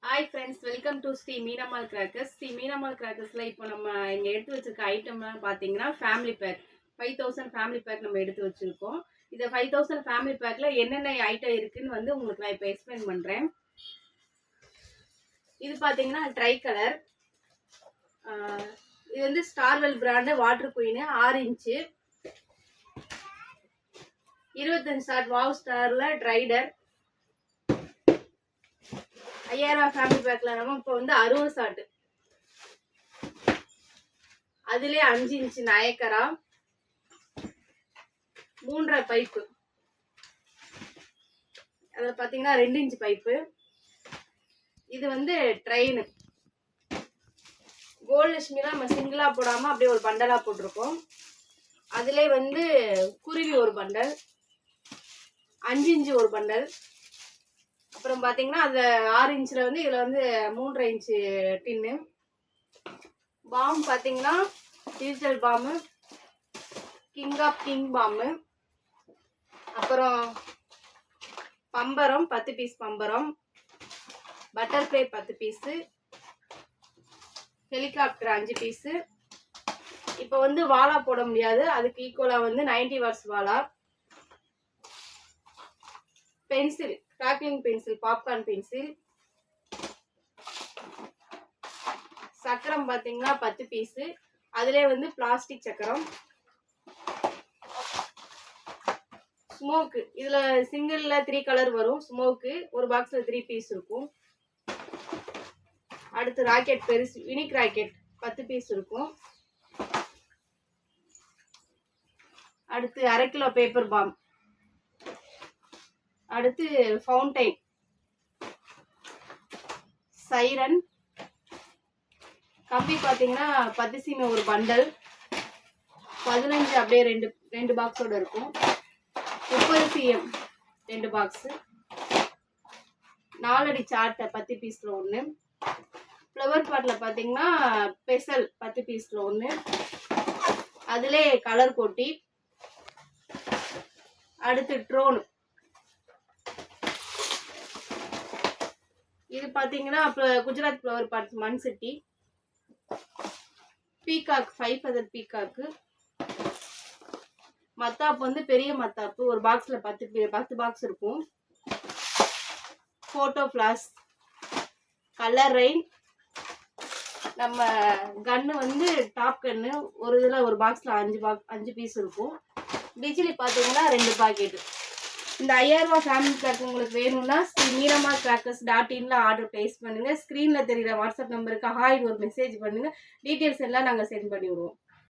Hi friends, welcome to Sri Meenammal crackers. Sri Meenammal கிராக்கர்ஸில் இப்போ நம்ம இங்கே எடுத்து வச்சிருக்க ஐட்டம்லாம் பார்த்தீங்கன்னா ஃபேமிலி பேக் 5000 ஃபேமிலி பேக் நம்ம எடுத்து வச்சுருக்கோம். இந்த 5000 ஃபேமிலி பேக்கில் என்னென்ன ஐட்டம் இருக்குதுன்னு வந்து உங்களுக்கு நான் இப்போ எக்ஸ்பிளைன் பண்ணுறேன். இது பார்த்தீங்கன்னா ட்ரை கலர். இது வந்து Starwell brand water queen 6 inch 25 shot wow ஸ்டாரில் ட்ரைடர் 5000 ஃபேமிலி பேக்கில் நம்ம இப்போ வந்து 60 ஷாட்டு, அதுலேயே 5 இன்ச்சு நயக்கரா 3.5 பைப்பு, அதில் பார்த்தீங்கன்னா 2 இன்ச்சு பைப்பு. இது வந்து ட்ரெயின் கோல்ட் லட்சுமிலாம் நம்ம சிங்கிளாக போடாமல் அப்படியே ஒரு பண்டலாக போட்டிருக்கோம். அதிலே வந்து குருவி ஒரு பண்டல், 5 இன்ச்சு ஒரு பண்டல். அப்புறம் பார்த்தீங்கன்னா அதில் 6 இன்ச்சில் வந்து இதில் வந்து 3.5 இன்ச்சு டின்னு. பாம் பார்த்தீங்கன்னா டிஜிட்டல் பாம்பு, கிங் ஆஃப் கிங் பாம்பு. அப்புறம் பம்பரம் 10 பீஸ் பம்பரம், பட்டர்ஃப்ளை 10 பீஸு, ஹெலிகாப்டர் 5 பீஸு. இப்போ வந்து வாலா போட முடியாது, அதுக்கு ஈக்குவலாக வந்து 90 வாட்ஸ் வாலா. Pencil crackling pencil, popcorn pencil. சக்கரம் பார்த்தீங்கன்னா 10 பீஸு, அதிலே வந்து பிளாஸ்டிக் சக்கரம். ஸ்மோக்கு இதில் சிங்கிளில் 3 கலர் வரும். ஸ்மோக்கு ஒரு பாக்ஸில் 3 பீஸ் இருக்கும். அடுத்து ராக்கெட் பெருசு யூனிக் ராக்கெட் 10 பீஸ் இருக்கும். அடுத்து 1/2 கிலோ பேப்பர் பாம். அடுத்து ஃபவுண்டைன், சைரன் கம்பி பார்த்தீங்கன்னா 10 சீமை ஒரு பண்டல், 15 அப்படியே ரெண்டு பாக்ஸோட இருக்கும். 30 CM 2 பாக்ஸு, 4 அடி சாட்டை 10 பீஸில் ஒன்று. ஃப்ளவர் பாட்டில் பார்த்தீங்கன்னா பெசல் 10 பீஸில் ஒன்று, அதிலே கலர் கொட்டி. அடுத்து ட்ரோன், இது பார்த்தீங்கன்னா குஜராத் ஃப்ளவர் பாட்ஸ் மண் சட்டி. Peacock 5 feather peacock. மத்தாப்பு வந்து பெரிய மத்தாப்பு, ஒரு பாக்ஸில் 10 பாக்ஸ் இருக்கும். Photo flash, colour rain. நம்ம கன்று வந்து டாப் கன்று, ஒரு இதில் ஒரு பாக்ஸில் 5 பீஸ் இருக்கும். பிஜிலி பார்த்தீங்கன்னா 2 பாக்கெட்டு. இந்த 5000 ஃபேமிலி பேக் உங்களுக்கு வேணும்னா மீனம்மாள் கிராக்கர்ஸ்.in ஆர்டர் பிளேஸ் பண்ணுங்கள். ஸ்க்ரீனில் தெரிகிற வாட்ஸ்அப் நம்பருக்கு ஹாய் ஒரு மெசேஜ் பண்ணுங்கள். டீட்டெயில்ஸ் எல்லாம் நாங்கள் சென்ட் பண்ணி விடுவோம்.